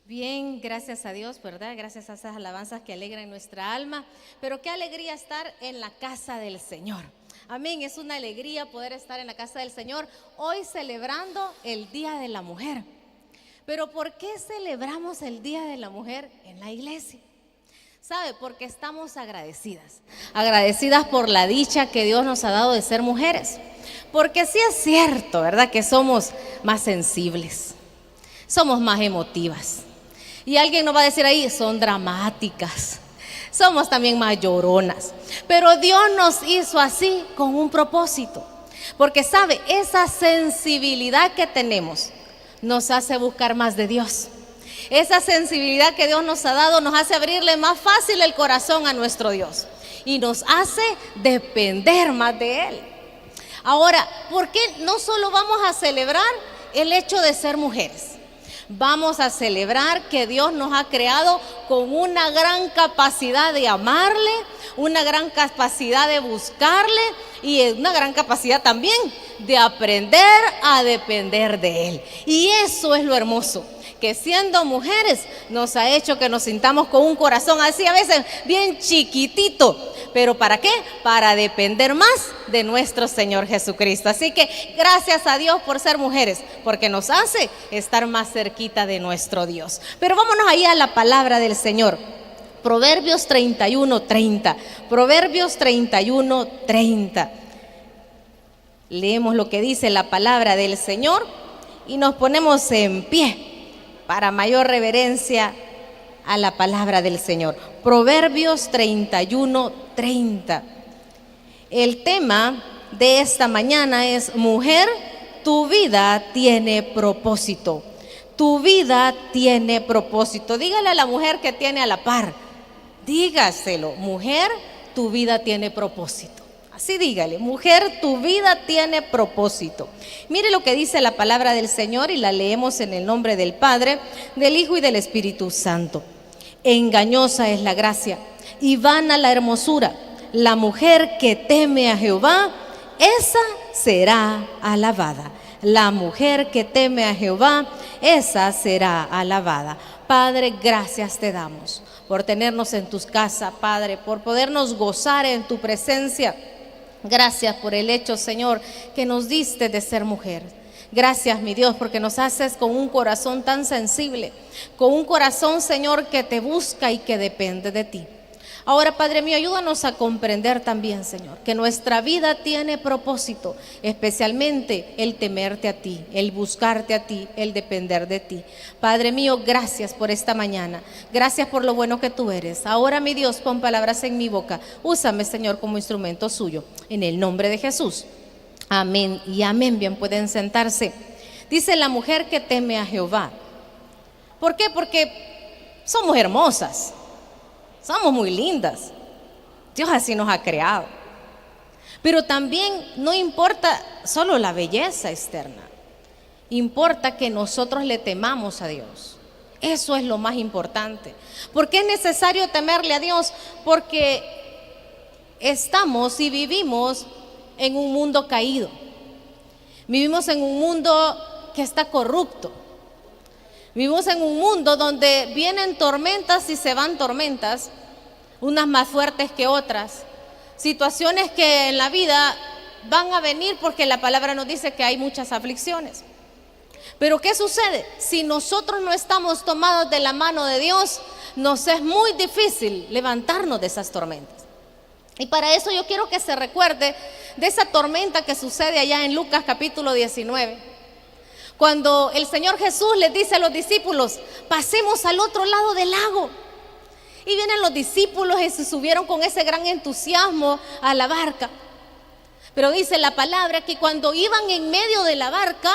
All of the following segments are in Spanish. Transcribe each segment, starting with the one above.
Bien, gracias a Dios, ¿verdad? Gracias a esas alabanzas que alegran nuestra alma. Pero qué alegría estar en la casa del Señor. Amén, es una alegría poder estar en la casa del Señor hoy celebrando el Día de la Mujer. Pero ¿por qué celebramos el Día de la Mujer en la iglesia? ¿Sabe? Porque estamos agradecidas por la dicha que Dios nos ha dado de ser mujeres. Porque sí es cierto, ¿verdad? Que somos más sensibles, somos más emotivas. Y alguien nos va a decir ahí, son dramáticas, somos también más lloronas. Pero Dios nos hizo así con un propósito. Porque sabe, esa sensibilidad que tenemos nos hace buscar más de Dios. Esa sensibilidad que Dios nos ha dado nos hace abrirle más fácil el corazón a nuestro Dios. Y nos hace depender más de Él. Ahora, ¿por qué no solo vamos a celebrar el hecho de ser mujeres? Vamos a celebrar que Dios nos ha creado con una gran capacidad de amarle, una gran capacidad de buscarle y una gran capacidad también de aprender a depender de Él. Y eso es lo hermoso, que siendo mujeres nos ha hecho que nos sintamos con un corazón así a veces bien chiquitito. ¿Pero para qué? Para depender más de nuestro Señor Jesucristo. Así que gracias a Dios por ser mujeres, porque nos hace estar más cerquita de nuestro Dios. Pero vámonos ahí a la palabra del Señor. Proverbios 31:30. Proverbios 31:30. Leemos lo que dice la palabra del Señor y nos ponemos en pie para mayor reverencia a la palabra del Señor. Proverbios 31:30. El tema de esta mañana es: mujer, tu vida tiene propósito. Tu vida tiene propósito. Dígale a la mujer que tiene a la par, dígaselo: mujer, tu vida tiene propósito. Así dígale: mujer, tu vida tiene propósito. Mire lo que dice la palabra del Señor y la leemos en el nombre del Padre, del Hijo y del Espíritu Santo. Engañosa es la gracia y vana la hermosura. La mujer que teme a Jehová, esa será alabada. La mujer que teme a Jehová, esa será alabada. Padre, gracias te damos por tenernos en tus casas, Padre, por podernos gozar en tu presencia. Gracias por el hecho, Señor, que nos diste de ser mujer. Gracias, mi Dios, porque nos haces con un corazón tan sensible, con un corazón, Señor, que te busca y que depende de ti. Ahora, Padre mío, ayúdanos a comprender también, Señor, que nuestra vida tiene propósito, especialmente el temerte a ti, el buscarte a ti, el depender de ti. Padre mío, gracias por esta mañana, gracias por lo bueno que tú eres. Ahora, mi Dios, pon palabras en mi boca, úsame, Señor, como instrumento suyo, en el nombre de Jesús. Amén y amén. Bien, pueden sentarse. Dice: la mujer que teme a Jehová. ¿Por qué? Porque somos hermosas, somos muy lindas. Dios así nos ha creado. Pero también no importa solo la belleza externa, importa que nosotros le temamos a Dios. Eso es lo más importante. ¿Por qué es necesario temerle a Dios? Porque estamos y vivimos en un mundo caído. Vivimos en un mundo que está corrupto. Vivimos en un mundo donde vienen tormentas y se van tormentas, unas más fuertes que otras. Situaciones que en la vida van a venir porque la palabra nos dice que hay muchas aflicciones. Pero ¿qué sucede? Si nosotros no estamos tomados de la mano de Dios, nos es muy difícil levantarnos de esas tormentas. Y para eso yo quiero que se recuerde de esa tormenta que sucede allá en Lucas capítulo 19. Cuando el Señor Jesús les dice a los discípulos: pasemos al otro lado del lago. Y vienen los discípulos y se subieron con ese gran entusiasmo a la barca. Pero dice la palabra que cuando iban en medio de la barca,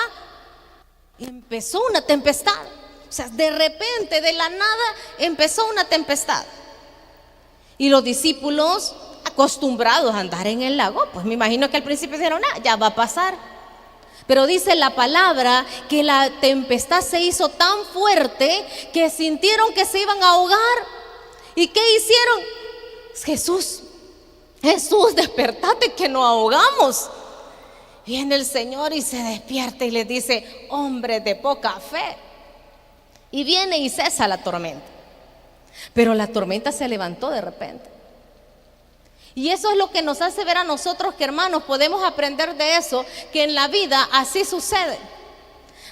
empezó una tempestad. O sea, de repente, de la nada, empezó una tempestad. Y los discípulos, acostumbrados a andar en el lago, pues me imagino que al principio dijeron: ya va a pasar. Pero dice la palabra que la tempestad se hizo tan fuerte que sintieron que se iban a ahogar. ¿Y qué hicieron? Jesús, despertate que nos ahogamos. Viene el Señor y se despierta y les dice: hombres de poca fe. Y viene y cesa la tormenta. Pero la tormenta se levantó de repente. Y eso es lo que nos hace ver a nosotros que, hermanos, podemos aprender de eso, que en la vida así sucede.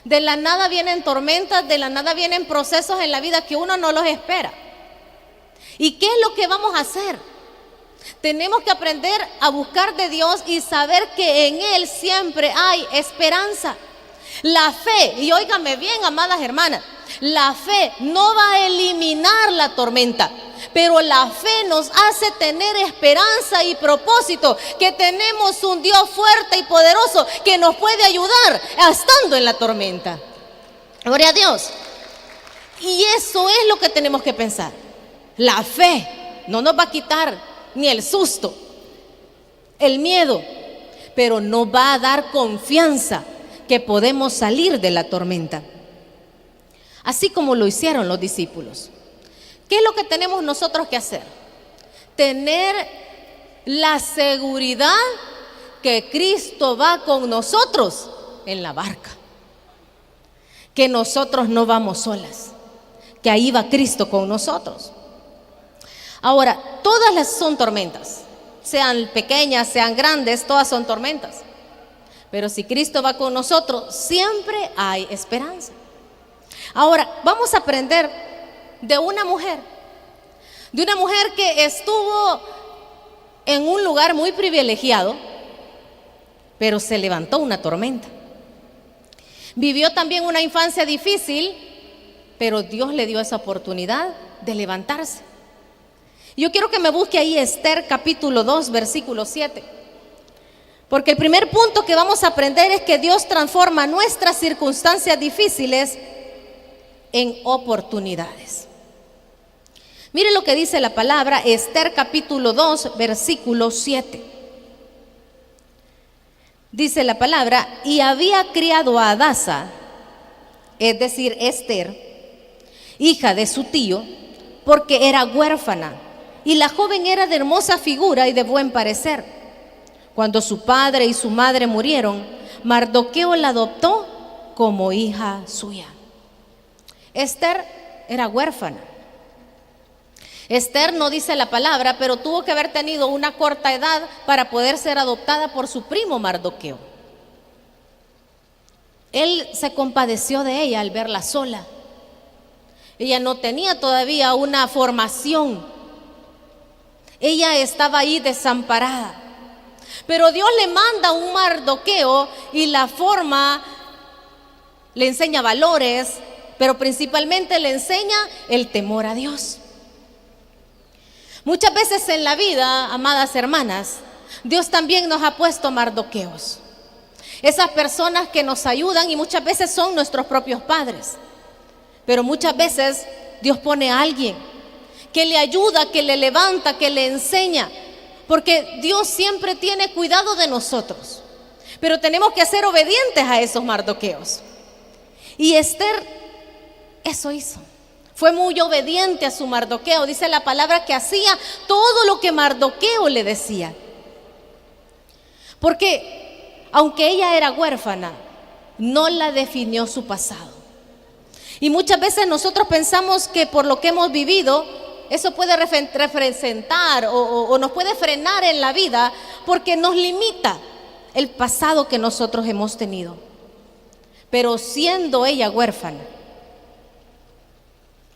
De la nada vienen tormentas, de la nada vienen procesos en la vida que uno no los espera. ¿Y qué es lo que vamos a hacer? Tenemos que aprender a buscar de Dios y saber que en Él siempre hay esperanza. La fe, y óigame bien, amadas hermanas, la fe no va a eliminar la tormenta, pero la fe nos hace tener esperanza y propósito, que tenemos un Dios fuerte y poderoso que nos puede ayudar estando en la tormenta. Gloria a Dios. Y eso es lo que tenemos que pensar. La fe no nos va a quitar ni el susto, el miedo, pero nos va a dar confianza que podemos salir de la tormenta, así como lo hicieron los discípulos. ¿Qué es lo que tenemos nosotros que hacer? Tener la seguridad que Cristo va con nosotros en la barca, que nosotros no vamos solas, que ahí va Cristo con nosotros. Ahora, todas las son tormentas, sean pequeñas, sean grandes, todas son tormentas. Pero si Cristo va con nosotros, siempre hay esperanza. Ahora, vamos a aprender de una mujer que estuvo en un lugar muy privilegiado, pero se levantó una tormenta. Vivió también una infancia difícil, pero Dios le dio esa oportunidad de levantarse. Yo quiero que me busque ahí Esther capítulo 2, versículo 7. Porque el primer punto que vamos a aprender es que Dios transforma nuestras circunstancias difíciles en oportunidades. Mire lo que dice la palabra, Esther capítulo 2, versículo 7. Dice la palabra: y había criado a Hadasa, es decir, Esther, hija de su tío, porque era huérfana, y la joven era de hermosa figura y de buen parecer. Cuando su padre y su madre murieron, Mardoqueo la adoptó como hija suya. Esther era huérfana. Esther no dice la palabra, pero tuvo que haber tenido una corta edad para poder ser adoptada por su primo Mardoqueo. Él se compadeció de ella al verla sola. Ella no tenía todavía una formación. Ella estaba ahí desamparada. Pero Dios le manda un Mardoqueo y la forma, le enseña valores, pero principalmente le enseña el temor a Dios. Muchas veces en la vida, amadas hermanas, Dios también nos ha puesto Mardoqueos. Esas personas que nos ayudan, y muchas veces son nuestros propios padres. Pero muchas veces Dios pone a alguien que le ayuda, que le levanta, que le enseña. Porque Dios siempre tiene cuidado de nosotros, pero tenemos que ser obedientes a esos Mardoqueos. Y Esther eso hizo. Fue muy obediente a su Mardoqueo. Dice la palabra que hacía todo lo que Mardoqueo le decía. Porque aunque ella era huérfana, no la definió su pasado. Y muchas veces nosotros pensamos que por lo que hemos vivido, eso puede representar o nos puede frenar en la vida, porque nos limita el pasado que nosotros hemos tenido. Pero siendo ella huérfana,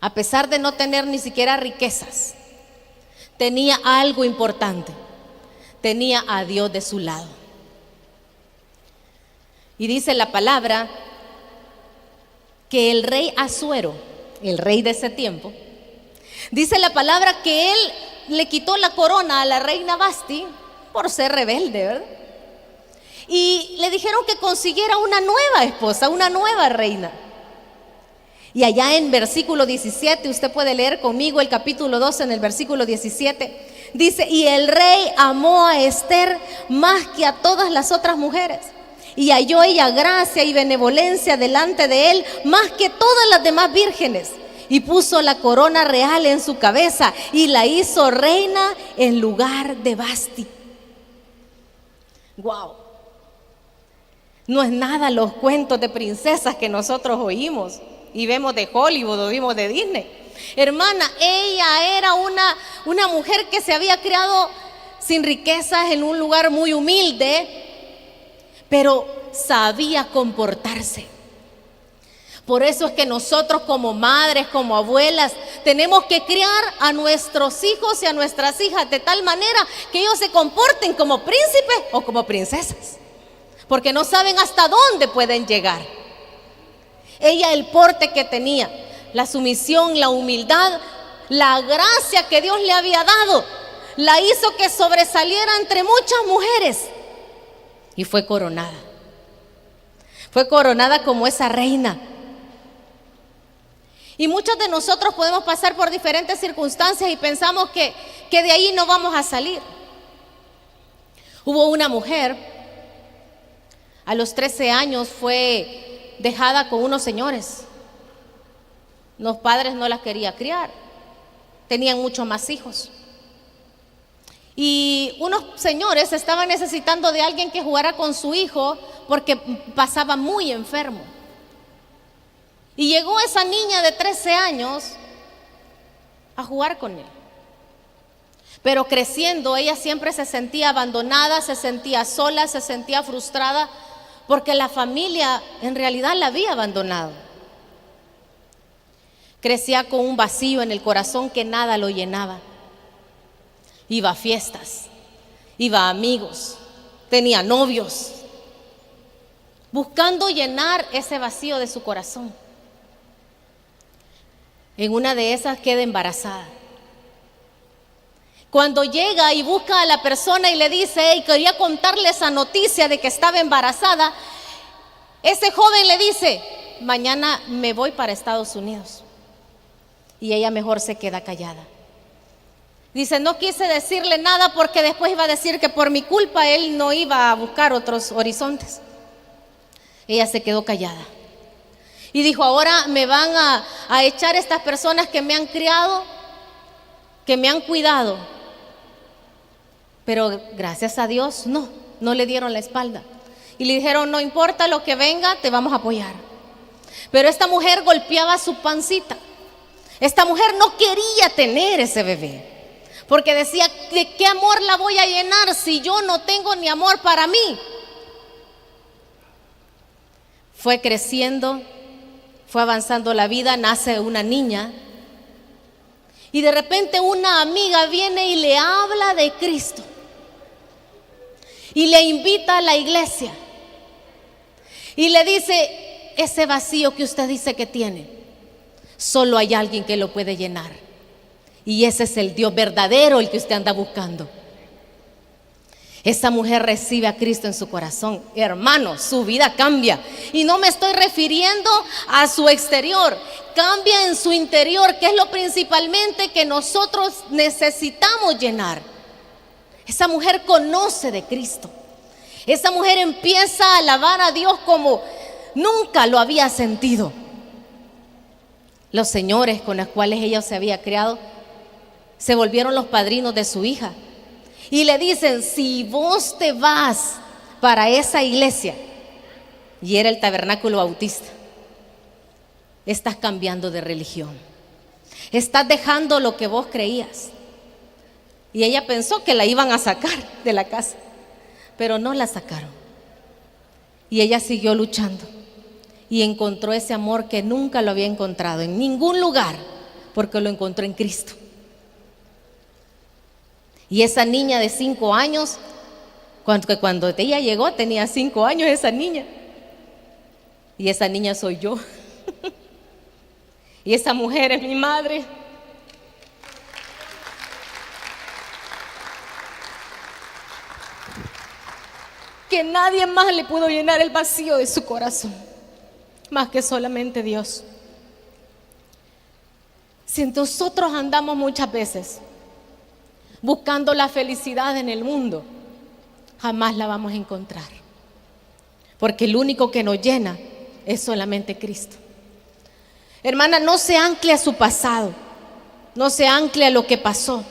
a pesar de no tener ni siquiera riquezas, tenía algo importante: tenía a Dios de su lado. Y dice la palabra que el rey Asuero, el rey de ese tiempo, dice la palabra que él le quitó la corona a la reina Vasti por ser rebelde, ¿verdad? Y le dijeron que consiguiera una nueva esposa, una nueva reina. Y allá en versículo 17, usted puede leer conmigo el capítulo 12 en el versículo 17. Dice: y el rey amó a Esther más que a todas las otras mujeres, y halló ella gracia y benevolencia delante de él más que todas las demás vírgenes. Y puso la corona real en su cabeza y la hizo reina en lugar de Vasti. Wow. No es nada los cuentos de princesas que nosotros oímos y vemos de Hollywood o vimos de Disney. Hermana, ella era una mujer que se había criado sin riquezas en un lugar muy humilde, pero sabía comportarse. Por eso es que nosotros como madres, como abuelas, tenemos que criar a nuestros hijos y a nuestras hijas de tal manera que ellos se comporten como príncipes o como princesas, porque no saben hasta dónde pueden llegar. Ella, el porte que tenía, la sumisión, la humildad, la gracia que Dios le había dado, la hizo que sobresaliera entre muchas mujeres y fue coronada. Fue coronada como esa reina. Y muchos de nosotros podemos pasar por diferentes circunstancias y pensamos que de ahí no vamos a salir. Hubo una mujer, a los 13 años fue dejada con unos señores. Los padres no la querían criar, tenían muchos más hijos. Y unos señores estaban necesitando de alguien que jugara con su hijo porque pasaba muy enfermo. Y llegó esa niña de 13 años a jugar con él. Pero creciendo, ella siempre se sentía abandonada, se sentía sola, se sentía frustrada, porque la familia en realidad la había abandonado. Crecía con un vacío en el corazón que nada lo llenaba. Iba a fiestas, iba a amigos, tenía novios, buscando llenar ese vacío de su corazón. En una de esas queda embarazada. Cuando llega y busca a la persona y le dice, hey, quería contarle esa noticia de que estaba embarazada, ese joven le dice, mañana me voy para Estados Unidos. Y ella mejor se queda callada. Dice, no quise decirle nada porque después iba a decir que por mi culpa él no iba a buscar otros horizontes. Ella se quedó callada. Y dijo, ahora me van a echar estas personas que me han criado, que me han cuidado. Pero gracias a Dios, no le dieron la espalda. Y le dijeron, no importa lo que venga, te vamos a apoyar. Pero esta mujer golpeaba su pancita. Esta mujer no quería tener ese bebé, porque decía, ¿de qué amor la voy a llenar si yo no tengo ni amor para mí? Fue creciendo, fue avanzando la vida, nace una niña y de repente una amiga viene y le habla de Cristo y le invita a la iglesia y le dice, ese vacío que usted dice que tiene, solo hay alguien que lo puede llenar, y ese es el Dios verdadero, el que usted anda buscando. Esa mujer recibe a Cristo en su corazón. Hermano, su vida cambia. Y no me estoy refiriendo a su exterior, cambia en su interior, que es lo principalmente que nosotros necesitamos llenar. Esa mujer conoce de Cristo. Esa mujer empieza a alabar a Dios como nunca lo había sentido. Los señores con los cuales ella se había criado se volvieron los padrinos de su hija. Y le dicen, si vos te vas para esa iglesia, y era el Tabernáculo Bautista, estás cambiando de religión, estás dejando lo que vos creías. Y ella pensó que la iban a sacar de la casa, pero no la sacaron. Y ella siguió luchando y encontró ese amor que nunca lo había encontrado en ningún lugar, porque lo encontró en Cristo. Y esa niña de 5 años, cuando ella llegó tenía 5 años esa niña. Y esa niña soy yo. Y esa mujer es mi madre. Que nadie más le pudo llenar el vacío de su corazón, más que solamente Dios. Si nosotros andamos muchas veces buscando la felicidad en el mundo, jamás la vamos a encontrar, porque el único que nos llena es solamente Cristo. Hermana, no se ancle a su pasado, no se ancle a lo que pasó.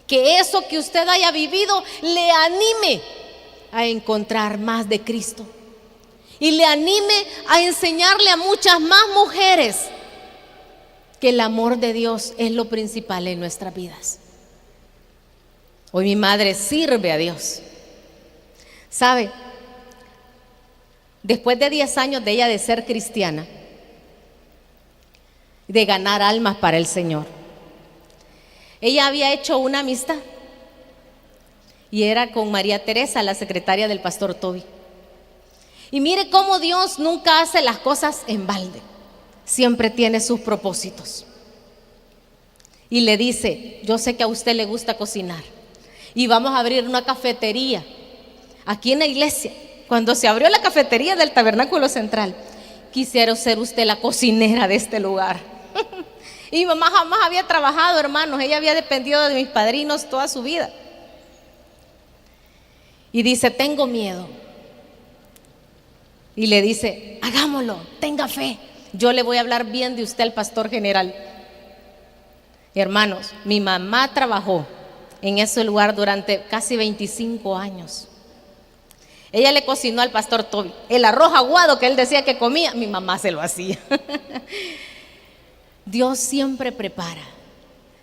Que eso que usted haya vivido le anime a encontrar más de Cristo y le anime a enseñarle a muchas más mujeres que el amor de Dios es lo principal en nuestras vidas. Hoy mi madre sirve a Dios. ¿Sabe? Después de 10 años de ella de ser cristiana, de ganar almas para el Señor, ella había hecho una amistad y era con María Teresa, la secretaria del pastor Toby. Y mire cómo Dios nunca hace las cosas en balde, siempre tiene sus propósitos. Y le dice: yo sé que a usted le gusta cocinar y vamos a abrir una cafetería aquí en la iglesia. Cuando se abrió la cafetería del Tabernáculo Central, quisiera ser usted la cocinera de este lugar. Y mi mamá jamás había trabajado, hermanos, ella había dependido de mis padrinos toda su vida. Y dice: tengo miedo. Y le dice: hagámoslo, tenga fe, yo le voy a hablar bien de usted al pastor general. Hermanos, mi mamá trabajó en ese lugar durante casi 25 años. Ella le cocinó al pastor Toby el arroz aguado que él decía que comía, mi mamá se lo hacía. Dios siempre prepara,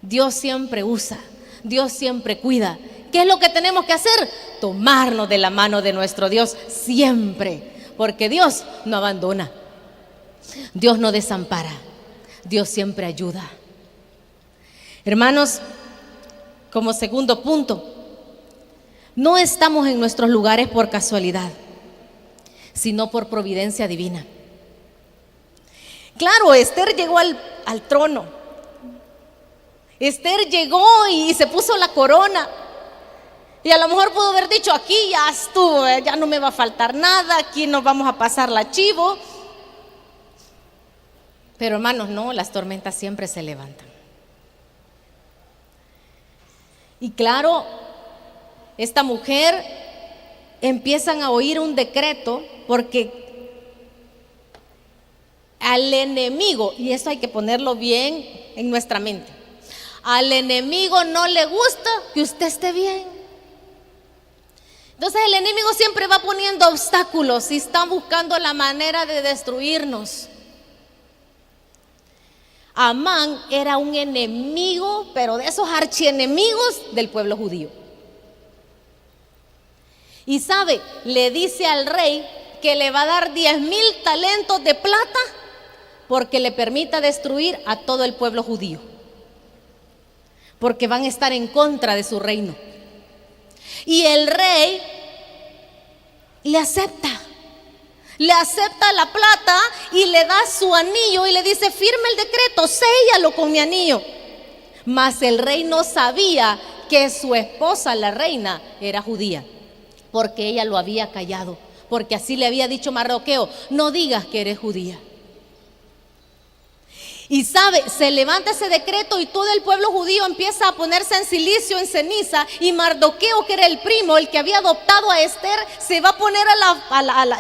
Dios siempre usa, Dios siempre cuida. ¿Qué es lo que tenemos que hacer? Tomarnos de la mano de nuestro Dios siempre, porque Dios no abandona, Dios no desampara, Dios siempre ayuda. Hermanos, como segundo punto, no estamos en nuestros lugares por casualidad, sino por providencia divina. Claro, Esther llegó al trono. Esther llegó y se puso la corona. Y a lo mejor pudo haber dicho: aquí ya estuvo, ya no me va a faltar nada, aquí nos vamos a pasar la chivo. Pero hermanos, no, las tormentas siempre se levantan. Y claro, esta mujer empiezan a oír un decreto, porque al enemigo, y esto hay que ponerlo bien en nuestra mente, al enemigo no le gusta que usted esté bien. Entonces el enemigo siempre va poniendo obstáculos y está buscando la manera de destruirnos. Amán era un enemigo, pero de esos archienemigos del pueblo judío. Y sabe, le dice al rey que le va a dar 10,000 talentos de plata porque le permita destruir a todo el pueblo judío, porque van a estar en contra de su reino. Y el rey le acepta la plata y le da su anillo y le dice: firme el decreto, séllalo con mi anillo. Mas el rey no sabía que su esposa, la reina, era judía, porque ella lo había callado, porque así le había dicho Mardoqueo: no digas que eres judía. Y sabe, se levanta ese decreto y todo el pueblo judío empieza a ponerse en silicio, en ceniza. Y Mardoqueo, que era el primo, el que había adoptado a Esther, se va a poner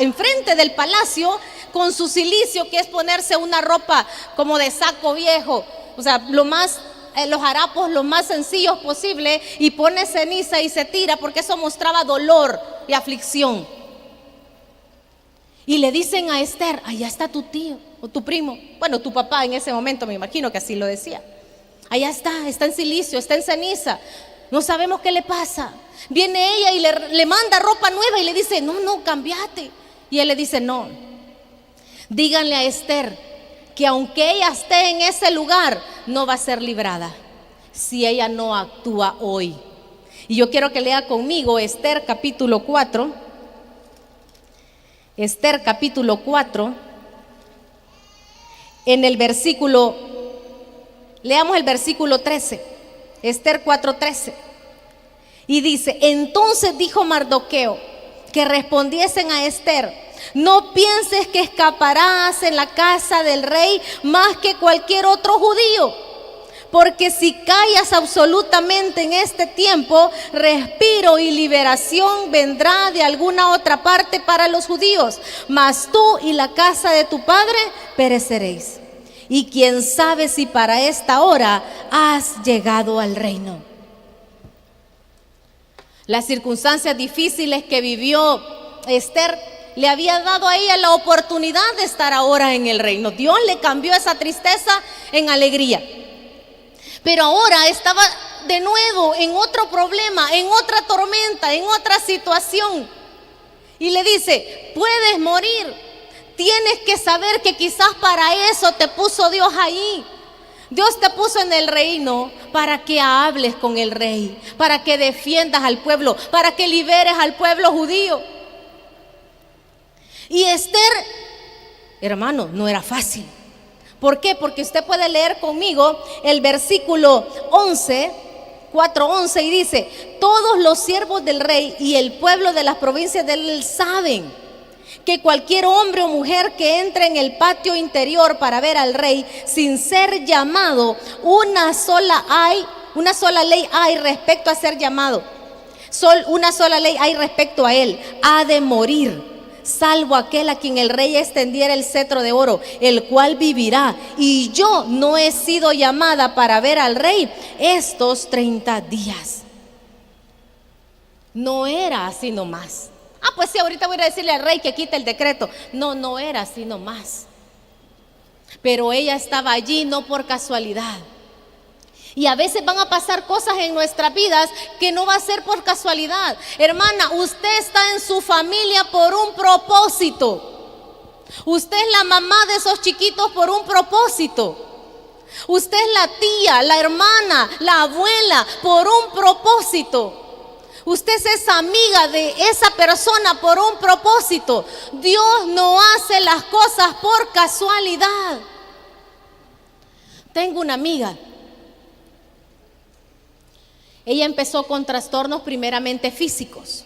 enfrente del palacio con su silicio, que es ponerse una ropa como de saco viejo, o sea, los harapos lo más sencillos posible, y pone ceniza y se tira, porque eso mostraba dolor y aflicción. Y le dicen a Esther: allá está tu tío o tu primo, bueno, tu papá en ese momento, me imagino que así lo decía. Allá está en silicio, está en ceniza, no sabemos qué le pasa. Viene ella y le manda ropa nueva y le dice: no, cambiate. Y él le dice: no, díganle a Esther que aunque ella esté en ese lugar, no va a ser librada si ella no actúa hoy. Y yo quiero que lea conmigo Esther capítulo 4. Esther capítulo 4, en el versículo, leamos el versículo 13, Esther 4:13. Y dice: entonces dijo Mardoqueo que respondiesen a Esther: no pienses que escaparás en la casa del rey más que cualquier otro judío, porque si callas absolutamente en este tiempo, respiro y liberación vendrá de alguna otra parte para los judíos, mas tú y la casa de tu padre pereceréis. Y quién sabe si para esta hora has llegado al reino. Las circunstancias difíciles que vivió Esther le había dado a ella la oportunidad de estar ahora en el reino. Dios le cambió esa tristeza en alegría. Pero ahora estaba de nuevo en otro problema, en otra tormenta, en otra situación. Y le dice: puedes morir. Tienes que saber que quizás para eso te puso Dios ahí. Dios te puso en el reino para que hables con el rey, para que defiendas al pueblo, para que liberes al pueblo judío. Y Esther, hermano, no era fácil. ¿Por qué? Porque usted puede leer conmigo el versículo 11, 4:11, y dice: todos los siervos del rey y el pueblo de las provincias de él saben que cualquier hombre o mujer que entre en el patio interior para ver al rey sin ser llamado, una sola ley hay respecto a ser llamado. Una sola ley hay respecto a él: ha de morir, salvo aquel a quien el rey extendiera el cetro de oro, el cual vivirá. Y yo no he sido llamada para ver al rey estos 30 días. No era así nomás. Pues sí, ahorita voy a decirle al rey que quite el decreto. No era así nomás. Pero ella estaba allí no por casualidad. Y a veces van a pasar cosas en nuestras vidas que no va a ser por casualidad. Hermana, usted está en su familia por un propósito. Usted es la mamá de esos chiquitos por un propósito. Usted es la tía, la hermana, la abuela por un propósito. Usted es amiga de esa persona por un propósito. Dios no hace las cosas por casualidad. Tengo una amiga. Ella empezó con trastornos primeramente físicos.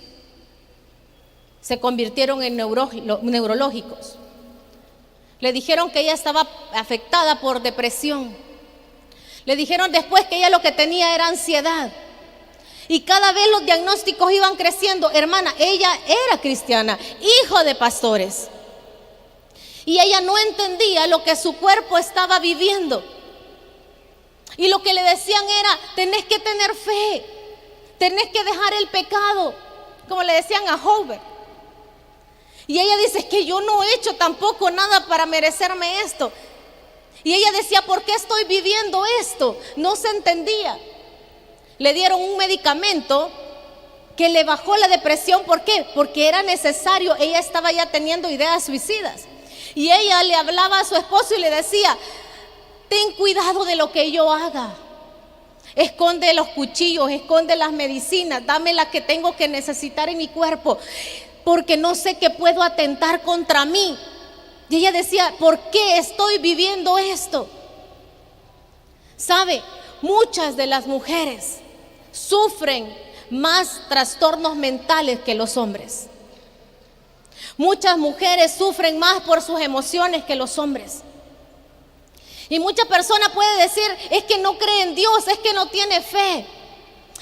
Se convirtieron en neurológicos. Le dijeron que ella estaba afectada por depresión. Le dijeron después que ella lo que tenía era ansiedad. Y cada vez los diagnósticos iban creciendo. Hermana, ella era cristiana, hijo de pastores. Y ella no entendía lo que su cuerpo estaba viviendo. Y lo que le decían era: tenés que tener fe, tenés que dejar el pecado, como le decían a Job. Y ella dice: es que yo no he hecho tampoco nada para merecerme esto. Y ella decía: ¿por qué estoy viviendo esto? No se entendía. Le dieron un medicamento que le bajó la depresión. ¿Por qué? Porque era necesario. Ella estaba ya teniendo ideas suicidas. Y ella le hablaba a su esposo y le decía: ten cuidado de lo que yo haga. Esconde los cuchillos, esconde las medicinas, dame las que tengo que necesitar en mi cuerpo, porque no sé qué puedo atentar contra mí. Y ella decía: ¿por qué estoy viviendo esto? ¿Sabe? Muchas de las mujeres sufren más trastornos mentales que los hombres. Muchas mujeres sufren más por sus emociones que los hombres. Y muchas personas pueden decir: es que no cree en Dios, es que no tiene fe.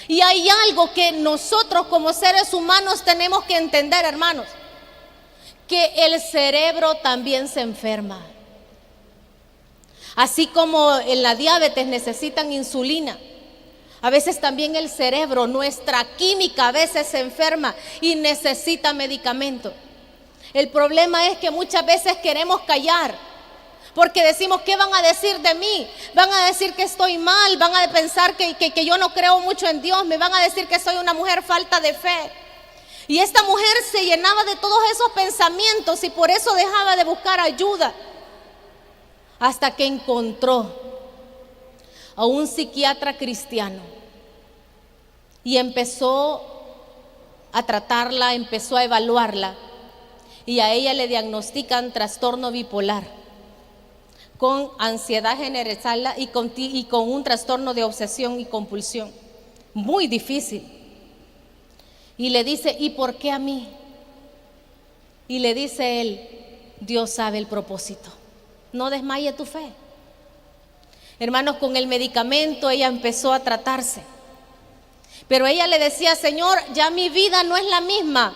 Y hay algo que nosotros como seres humanos tenemos que entender, hermanos: que el cerebro también se enferma. Así como en la diabetes necesitan insulina, a veces también el cerebro, nuestra química a veces se enferma y necesita medicamento. El problema es que muchas veces queremos callar, porque decimos: ¿qué van a decir de mí? Van a decir que estoy mal, van a pensar que yo no creo mucho en Dios, me van a decir que soy una mujer falta de fe. Y esta mujer se llenaba de todos esos pensamientos y por eso dejaba de buscar ayuda, hasta que encontró a un psiquiatra cristiano y empezó a tratarla, empezó a evaluarla, y a ella le diagnostican trastorno bipolar con ansiedad generalizada y con un trastorno de obsesión y compulsión muy difícil. Y le dice: ¿y por qué a mí? Y le dice él: Dios sabe el propósito, no desmaye tu fe. Hermanos, con el medicamento ella empezó a tratarse, pero ella le decía: Señor, ya mi vida no es la misma.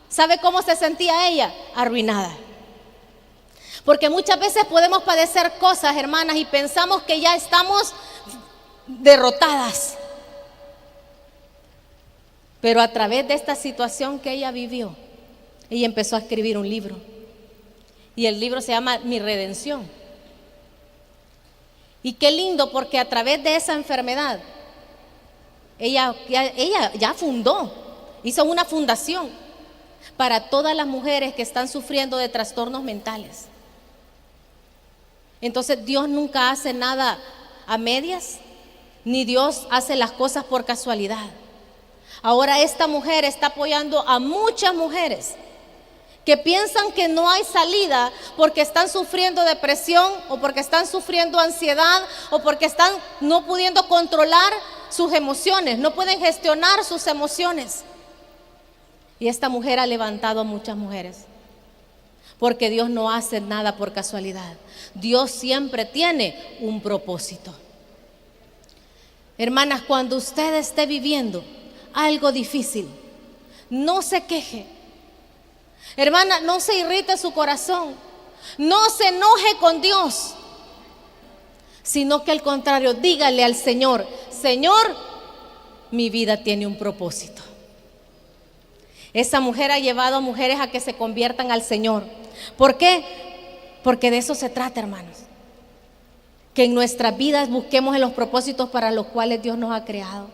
¿Sabe cómo se sentía ella? Arruinada. Porque muchas veces podemos padecer cosas, hermanas, y pensamos que ya estamos derrotadas. Pero a través de esta situación que ella vivió, ella empezó a escribir un libro. Y el libro se llama Mi Redención. Y qué lindo, porque a través de esa enfermedad, ella ya fundó, hizo una fundación para todas las mujeres que están sufriendo de trastornos mentales. Entonces Dios nunca hace nada a medias, ni Dios hace las cosas por casualidad. Ahora esta mujer está apoyando a muchas mujeres que piensan que no hay salida porque están sufriendo depresión, o porque están sufriendo ansiedad, o porque están no pudiendo controlar sus emociones, no pueden gestionar sus emociones. Y esta mujer ha levantado a muchas mujeres, porque Dios no hace nada por casualidad. Dios siempre tiene un propósito. Hermanas, cuando usted esté viviendo algo difícil, no se queje. Hermana, no se irrite su corazón, no se enoje con Dios, sino que al contrario, dígale al Señor: Señor, mi vida tiene un propósito. Esa mujer ha llevado a mujeres a que se conviertan al Señor. ¿Por qué? Porque de eso se trata, hermanos. Que en nuestras vidas busquemos en los propósitos para los cuales Dios nos ha creado.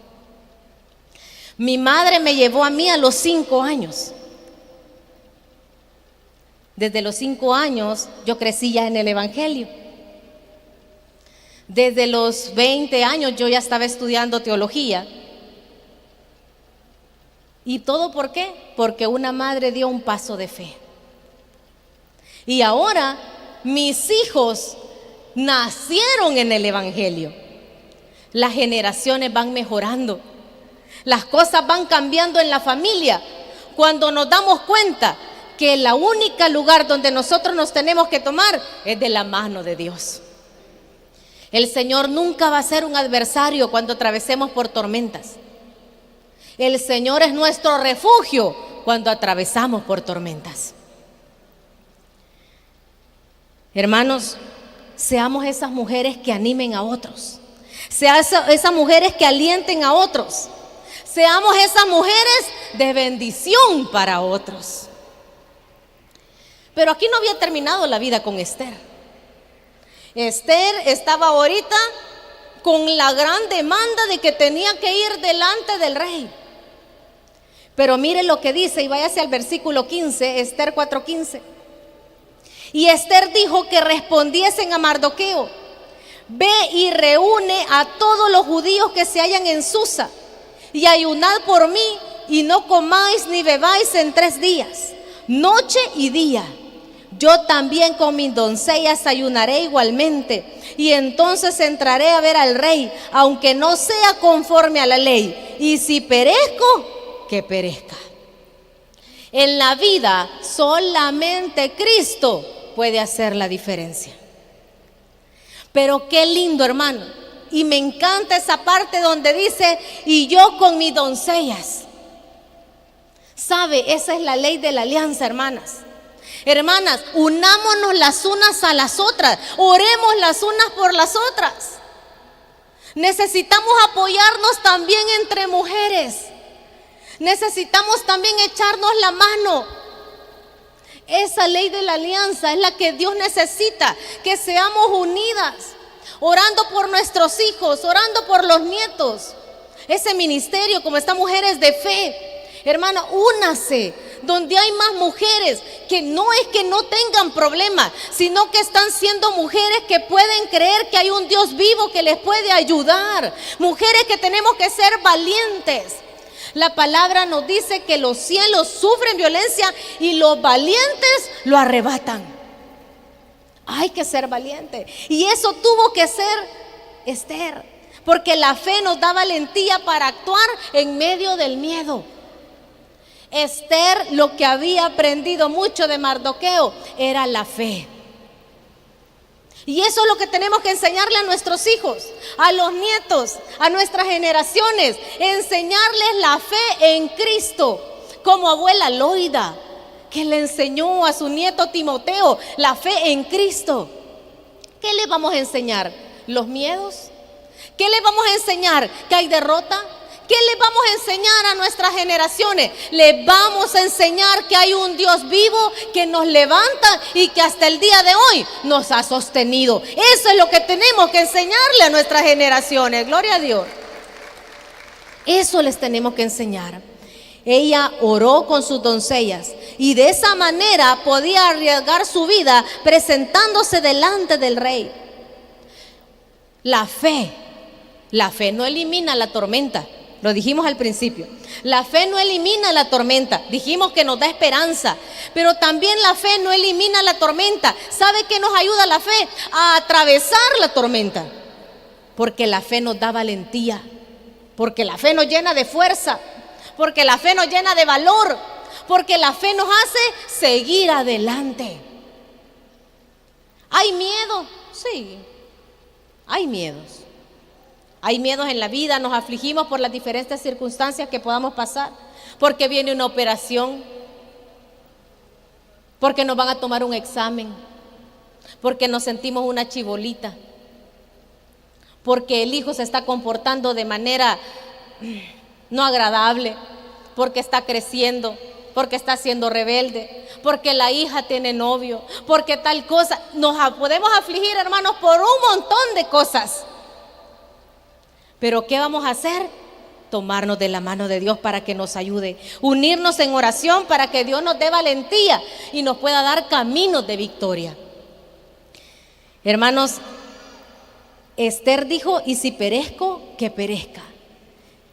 Mi madre me llevó a mí a los 5 años. Desde los 5 años yo crecí ya en el Evangelio. Desde los 20 años yo ya estaba estudiando teología. ¿Y todo por qué? Porque una madre dio un paso de fe. Y ahora mis hijos nacieron en el Evangelio. Las generaciones van mejorando. Las cosas van cambiando en la familia. Cuando nos damos cuenta que el único lugar donde nosotros nos tenemos que tomar es de la mano de Dios. El Señor nunca va a ser un adversario cuando atravesemos por tormentas. El Señor es nuestro refugio cuando atravesamos por tormentas. Hermanos, seamos esas mujeres que animen a otros. Seamos esas mujeres que alienten a otros. Seamos esas mujeres de bendición para otros. Pero aquí no había terminado la vida con Esther. Esther estaba ahorita con la gran demanda de que tenía que ir delante del rey. Pero mire lo que dice, y váyase al versículo 15, Esther 4:15. Y Esther dijo que respondiesen a Mardoqueo: ve y reúne a todos los judíos que se hallan en Susa, y ayunad por mí, y no comáis ni bebáis en 3 días, noche y día. Yo también con mis doncellas ayunaré igualmente, y entonces entraré a ver al rey, aunque no sea conforme a la ley, y si perezco, que perezca. En la vida solamente Cristo puede hacer la diferencia. Pero qué lindo, hermano, y me encanta esa parte donde dice: y yo con mis doncellas. ¿Sabe? Esa es la ley de la alianza, hermanas. Hermanas, unámonos las unas a las otras, oremos las unas por las otras. Necesitamos apoyarnos también entre mujeres. Necesitamos también echarnos la mano. Esa ley de la alianza es la que Dios necesita, que seamos unidas, orando por nuestros hijos, orando por los nietos. Ese ministerio, como estas mujeres de fe, hermano, únase. Donde hay más mujeres que no es que no tengan problemas, sino que están siendo mujeres que pueden creer que hay un Dios vivo que les puede ayudar. Mujeres que tenemos que ser valientes. La palabra nos dice que los cielos sufren violencia y los valientes lo arrebatan. Hay que ser valiente. Y eso tuvo que ser Esther, porque la fe nos da valentía para actuar en medio del miedo. Esther, lo que había aprendido mucho de Mardoqueo era la fe. Y eso es lo que tenemos que enseñarle a nuestros hijos, a los nietos, a nuestras generaciones. Enseñarles la fe en Cristo, como abuela Loida, que le enseñó a su nieto Timoteo la fe en Cristo. ¿Qué le vamos a enseñar? ¿Los miedos? ¿Qué le vamos a enseñar? ¿Que hay derrota? ¿Qué le vamos a enseñar a nuestras generaciones? Le vamos a enseñar que hay un Dios vivo que nos levanta y que hasta el día de hoy nos ha sostenido. Eso es lo que tenemos que enseñarle a nuestras generaciones. Gloria a Dios. Eso les tenemos que enseñar. Ella oró con sus doncellas y de esa manera podía arriesgar su vida presentándose delante del rey. La fe no elimina la tormenta. Lo dijimos al principio. La fe no elimina la tormenta. Dijimos que nos da esperanza. Pero también la fe no elimina la tormenta. ¿Sabe qué nos ayuda la fe? A atravesar la tormenta. Porque la fe nos da valentía. Porque la fe nos llena de fuerza. Porque la fe nos llena de valor. Porque la fe nos hace seguir adelante. ¿Hay miedo? Sí. Hay miedos. Hay miedos en la vida, nos afligimos por las diferentes circunstancias que podamos pasar, porque viene una operación, porque nos van a tomar un examen, porque nos sentimos una chibolita, porque el hijo se está comportando de manera no agradable, porque está creciendo, porque está siendo rebelde, porque la hija tiene novio, porque tal cosa. Nos podemos afligir, hermanos, por un montón de cosas. Pero ¿qué vamos a hacer? Tomarnos de la mano de Dios para que nos ayude, unirnos en oración para que Dios nos dé valentía y nos pueda dar caminos de victoria. Hermanos, Esther dijo: y si perezco, que perezca.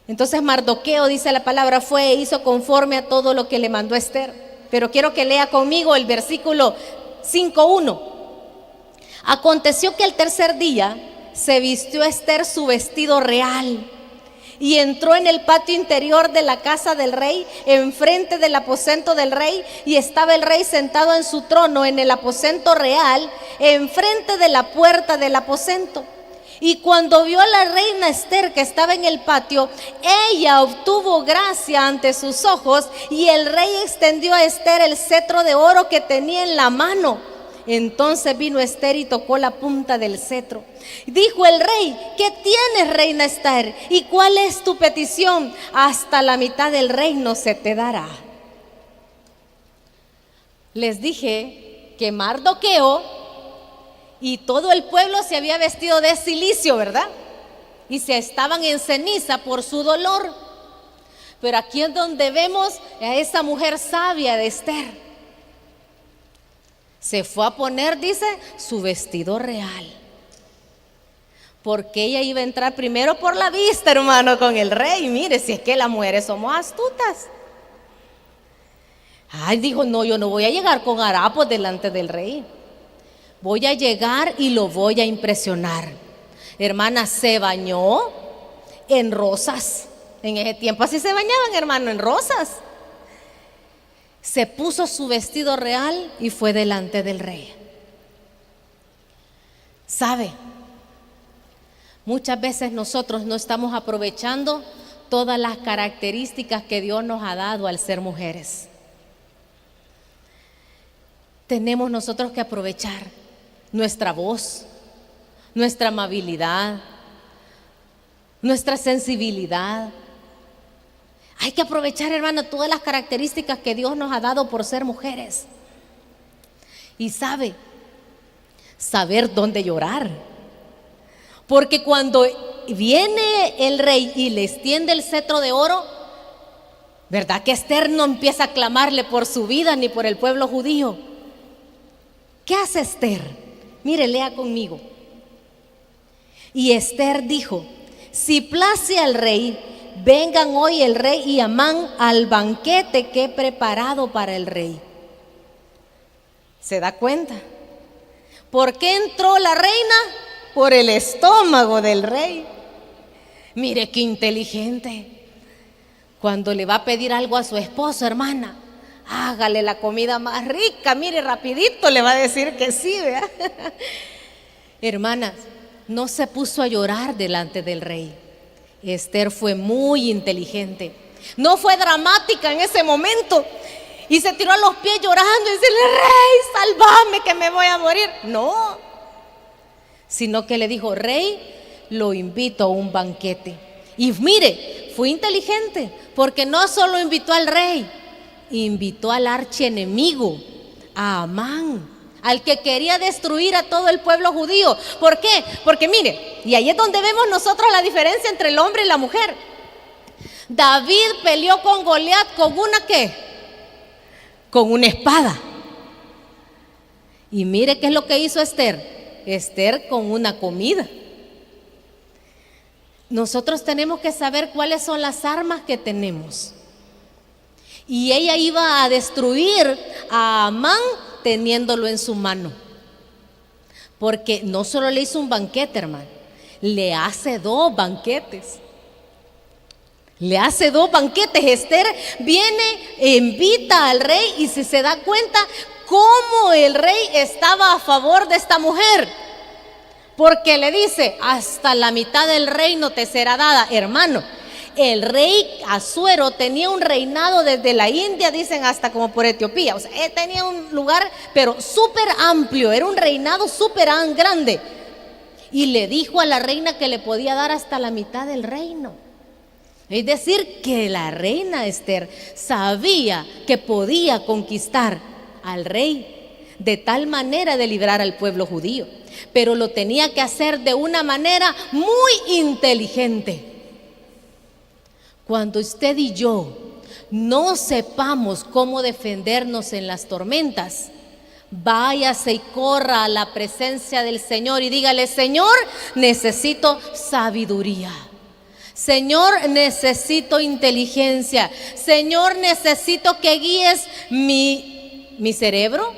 Entonces Mardoqueo, dice la palabra, fue e hizo conforme a todo lo que le mandó Esther. Pero quiero que lea conmigo el versículo 5:1. Aconteció que al tercer día se vistió Esther su vestido real y entró en el patio interior de la casa del rey, enfrente del aposento del rey, y estaba el rey sentado en su trono en el aposento real, enfrente de la puerta del aposento. Y cuando vio a la reina Esther que estaba en el patio, ella obtuvo gracia ante sus ojos, y el rey extendió a Esther el cetro de oro que tenía en la mano. Entonces vino Esther y tocó la punta del cetro. Dijo el rey: ¿qué tienes, reina Esther? ¿Y cuál es tu petición? Hasta la mitad del reino se te dará. Les dije que Mardoqueo y todo el pueblo se había vestido de cilicio, ¿verdad? Y se estaban en ceniza por su dolor. Pero aquí es donde vemos a esa mujer sabia de Esther. Se fue a poner, dice, su vestido real, porque ella iba a entrar primero por la vista, hermano, con el rey. Mire, si es que las mujeres somos astutas. Ay, dijo: no, yo no voy a llegar con harapos delante del rey. Voy a llegar y lo voy a impresionar. Hermana, se bañó en rosas. En ese tiempo así se bañaban, hermano, en rosas. Se puso su vestido real y fue delante del rey. ¿Sabe? Muchas veces nosotros no estamos aprovechando todas las características que Dios nos ha dado al ser mujeres. Tenemos nosotros que aprovechar nuestra voz, nuestra amabilidad, nuestra sensibilidad. Hay que aprovechar, hermano, todas las características que Dios nos ha dado por ser mujeres. Y saber dónde llorar. Porque cuando viene el rey y le extiende el cetro de oro, ¿verdad que Esther no empieza a clamarle por su vida ni por el pueblo judío? ¿Qué hace Esther? Mire, lea conmigo. Y Esther dijo: si place al rey, vengan hoy el rey y Amán al banquete que he preparado para el rey. ¿Se da cuenta? ¿Por qué entró la reina? Por el estómago del rey. Mire qué inteligente. Cuando le va a pedir algo a su esposo, hermana, hágale la comida más rica. Mire, rapidito le va a decir que sí, ¿verdad? Hermanas, no se puso a llorar delante del rey. Esther fue muy inteligente. No fue dramática en ese momento y se tiró a los pies llorando y decirle: rey, sálvame que me voy a morir. No, sino que le dijo: rey, lo invito a un banquete. Y mire, fue inteligente, porque no solo invitó al rey, invitó al archienemigo, a Amán, al que quería destruir a todo el pueblo judío. ¿Por qué? Porque mire, y ahí es donde vemos nosotros la diferencia entre el hombre y la mujer. David peleó con Goliat con una ¿qué? Con una espada. Y mire qué es lo que hizo Esther. Esther con una comida. Nosotros tenemos que saber cuáles son las armas que tenemos. Y ella iba a destruir a Amán teniéndolo en su mano. Porque no solo le hizo un banquete, hermano, le hace 2 banquetes. Le hace 2 banquetes. Esther viene, invita al rey y se da cuenta cómo el rey estaba a favor de esta mujer. Porque le dice, hasta la mitad del reino te será dada. Hermano, el rey Asuero tenía un reinado desde la India, dicen, hasta como por Etiopía. O sea, él tenía un lugar, pero súper amplio, era un reinado súper grande. Y le dijo a la reina que le podía dar hasta la mitad del reino. Es decir, que la reina Esther sabía que podía conquistar al rey de tal manera de librar al pueblo judío. Pero lo tenía que hacer de una manera muy inteligente. Cuando usted y yo no sepamos cómo defendernos en las tormentas, váyase y corra a la presencia del Señor y dígale: Señor, necesito sabiduría. Señor, necesito inteligencia. Señor, necesito que guíes mi cerebro,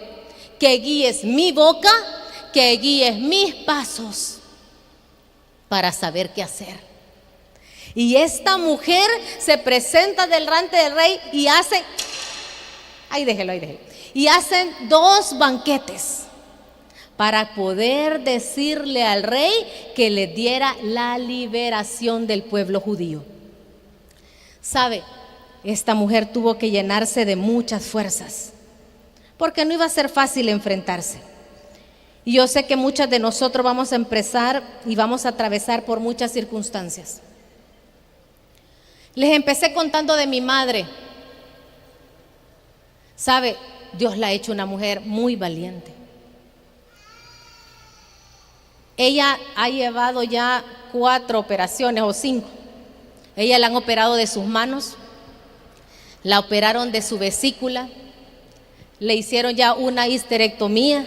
que guíes mi boca, que guíes mis pasos para saber qué hacer. Y esta mujer se presenta delante del rey y hace, y hacen 2 banquetes para poder decirle al rey que le diera la liberación del pueblo judío. ¿Sabe? Esta mujer tuvo que llenarse de muchas fuerzas, porque no iba a ser fácil enfrentarse. Y yo sé que muchas de nosotros vamos a empezar y vamos a atravesar por muchas circunstancias. Les empecé contando de mi madre. ¿Sabe? Dios la ha hecho una mujer muy valiente. Ella ha llevado ya 4 operaciones o 5. Ella la han operado de sus manos, la operaron de su vesícula, le hicieron ya una histerectomía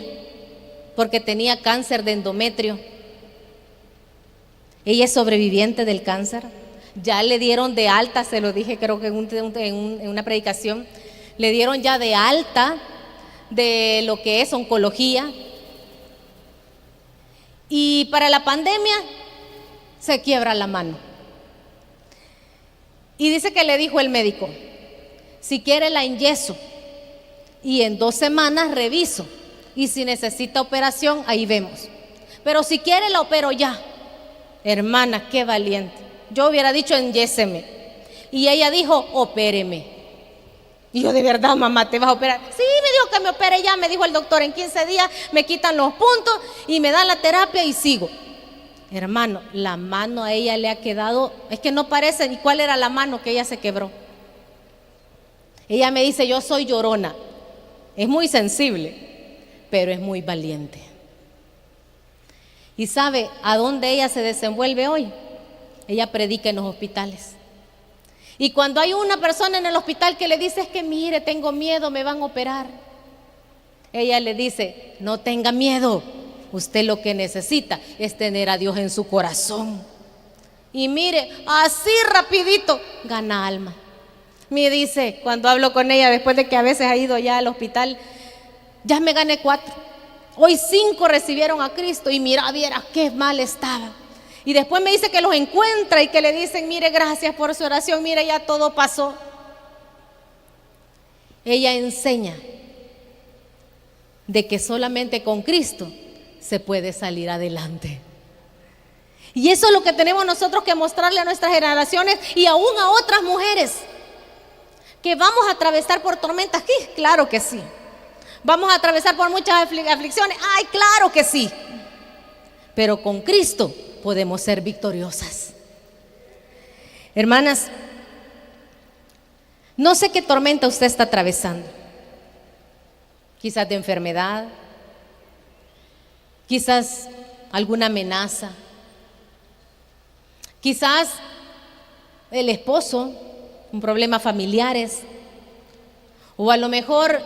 porque tenía cáncer de endometrio. Ella es sobreviviente del cáncer. Ya le dieron de alta, se lo dije creo que en una predicación, le dieron ya de alta de lo que es oncología. Y para la pandemia se quiebra la mano. Y dice que le dijo el médico: si quiere la ingreso y en 2 semanas reviso, y si necesita operación ahí vemos, pero si quiere la opero ya. Hermana, qué valiente. Yo hubiera dicho enyéseme. Y ella dijo: opéreme. Y yo: ¿de verdad, mamá, te vas a operar? Sí, me dijo que me opere ya, me dijo el doctor, en 15 días me quitan los puntos y me dan la terapia y sigo. Hermano, la mano a ella le ha quedado, es que no parece ni cuál era la mano que ella se quebró. Ella me dice: yo soy llorona. Es muy sensible, pero es muy valiente. ¿Y sabe a dónde ella se desenvuelve hoy? Ella predica en los hospitales. Y cuando hay una persona en el hospital que le dice: es que mire, tengo miedo, me van a operar, ella le dice: no tenga miedo, usted lo que necesita es tener a Dios en su corazón. Y mire, así rapidito gana alma. Me dice, cuando hablo con ella, después de que a veces ha ido ya al hospital: ya me gané 4, hoy 5 recibieron a Cristo y mira, vieras qué mal estaba. Y después me dice que los encuentra y que le dicen: mire, gracias por su oración, mire, ya todo pasó. Ella enseña de que solamente con Cristo se puede salir adelante. Y eso es lo que tenemos nosotros que mostrarle a nuestras generaciones y aún a otras mujeres. Que vamos a atravesar por tormentas, ¿sí? Claro que sí. Vamos a atravesar por muchas aflicciones, ¡ay, claro que sí! Pero con Cristo podemos ser victoriosas. Hermanas, no sé qué tormenta usted está atravesando. Quizás de enfermedad, quizás alguna amenaza, quizás el esposo, un problema familiares, o a lo mejor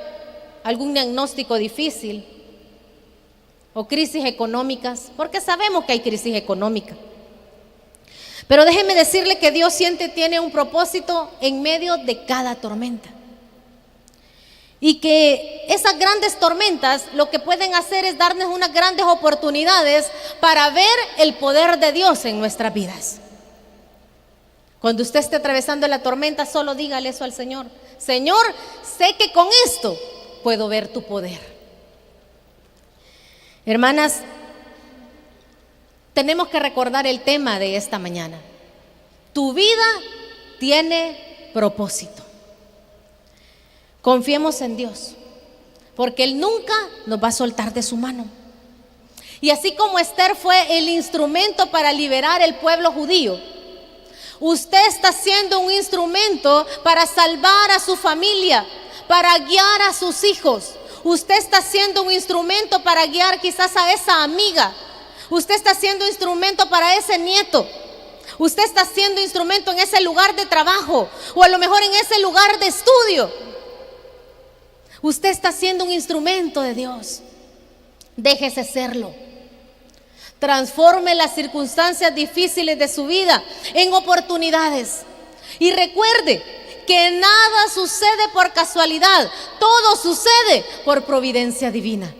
algún diagnóstico difícil, o crisis económicas, porque sabemos que hay crisis económica. Pero déjeme decirle que Dios siempre tiene un propósito en medio de cada tormenta. Y que esas grandes tormentas lo que pueden hacer es darnos unas grandes oportunidades para ver el poder de Dios en nuestras vidas. Cuando usted esté atravesando la tormenta, solo dígale eso al Señor. Señor, sé que con esto puedo ver tu poder. Hermanas, tenemos que recordar el tema de esta mañana. Tu vida tiene propósito. Confiemos en Dios, porque Él nunca nos va a soltar de su mano. Y así como Esther fue el instrumento para liberar el pueblo judío, usted está siendo un instrumento para salvar a su familia, para guiar a sus hijos. Usted está siendo un instrumento para guiar quizás a esa amiga. Usted está siendo instrumento para ese nieto. Usted está siendo instrumento en ese lugar de trabajo, o a lo mejor en ese lugar de estudio. Usted está siendo un instrumento de Dios. Déjese serlo. Transforme las circunstancias difíciles de su vida en oportunidades. Y recuerde que nada sucede por casualidad, todo sucede por providencia divina.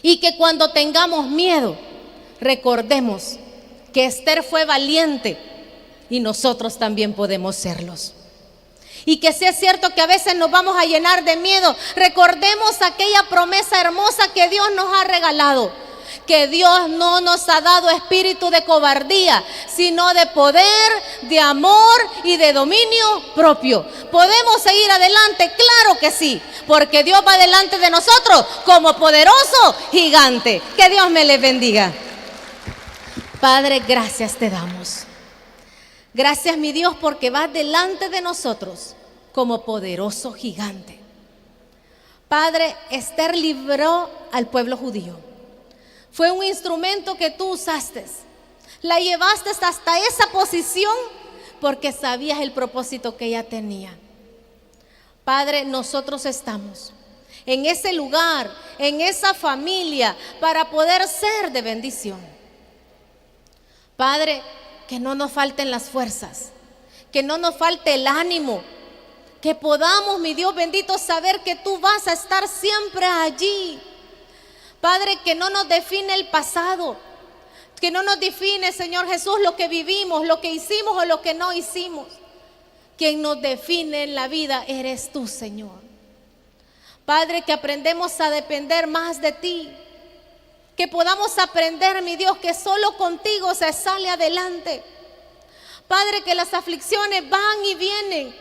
Y que cuando tengamos miedo, recordemos que Esther fue valiente y nosotros también podemos serlos. Y que si es cierto que a veces nos vamos a llenar de miedo, recordemos aquella promesa hermosa que Dios nos ha regalado. Que Dios no nos ha dado espíritu de cobardía, sino de poder, de amor y de dominio propio. ¿Podemos seguir adelante? Claro que sí, porque Dios va delante de nosotros como poderoso gigante. Que Dios me les bendiga. Padre, gracias te damos. Gracias, mi Dios, porque vas delante de nosotros como poderoso gigante. Padre, Esther libró al pueblo judío. Fue un instrumento que tú usaste. La llevaste hasta esa posición porque sabías el propósito que ella tenía. Padre, nosotros estamos en ese lugar, en esa familia, para poder ser de bendición. Padre, que no nos falten las fuerzas, que no nos falte el ánimo, que podamos, mi Dios bendito, saber que tú vas a estar siempre allí. Padre, que no nos define el pasado, que no nos define, Señor Jesús, lo que vivimos, lo que hicimos o lo que no hicimos. Quien nos define en la vida eres tú, Señor. Padre, que aprendemos a depender más de ti, que podamos aprender, mi Dios, que solo contigo se sale adelante. Padre, que las aflicciones van y vienen,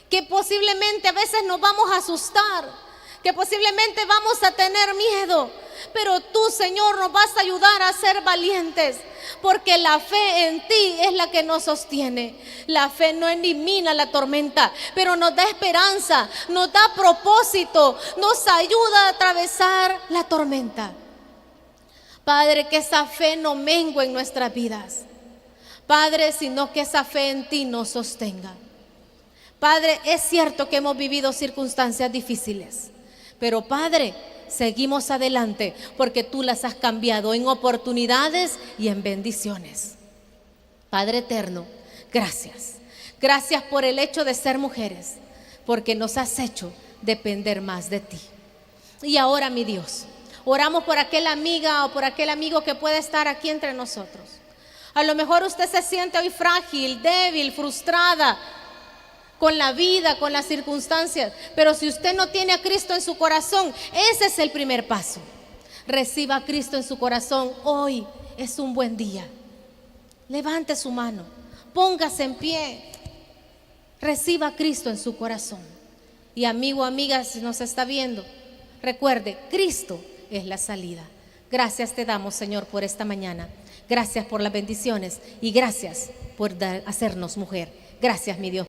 que posiblemente a veces nos vamos a asustar, que posiblemente vamos a tener miedo, pero tú, Señor, nos vas a ayudar a ser valientes, porque la fe en ti es la que nos sostiene. La fe no elimina la tormenta, pero nos da esperanza, nos da propósito, nos ayuda a atravesar la tormenta. Padre, que esa fe no mengue en nuestras vidas, Padre, sino que esa fe en ti nos sostenga. Padre, es cierto que hemos vivido circunstancias difíciles, pero Padre, seguimos adelante porque tú las has cambiado en oportunidades y en bendiciones. Padre eterno, gracias. Gracias por el hecho de ser mujeres, porque nos has hecho depender más de ti. Y ahora, mi Dios, oramos por aquella amiga o por aquel amigo que pueda estar aquí entre nosotros. A lo mejor usted se siente hoy frágil, débil, frustrada con la vida, con las circunstancias, pero si usted no tiene a Cristo en su corazón, ese es el primer paso. Reciba a Cristo en su corazón. Hoy es un buen día. Levante su mano, póngase en pie, reciba a Cristo en su corazón. Y amigo, amiga, si nos está viendo, recuerde, Cristo es la salida. Gracias te damos, Señor, por esta mañana. Gracias por las bendiciones y gracias por hacernos mujer. Gracias, mi Dios.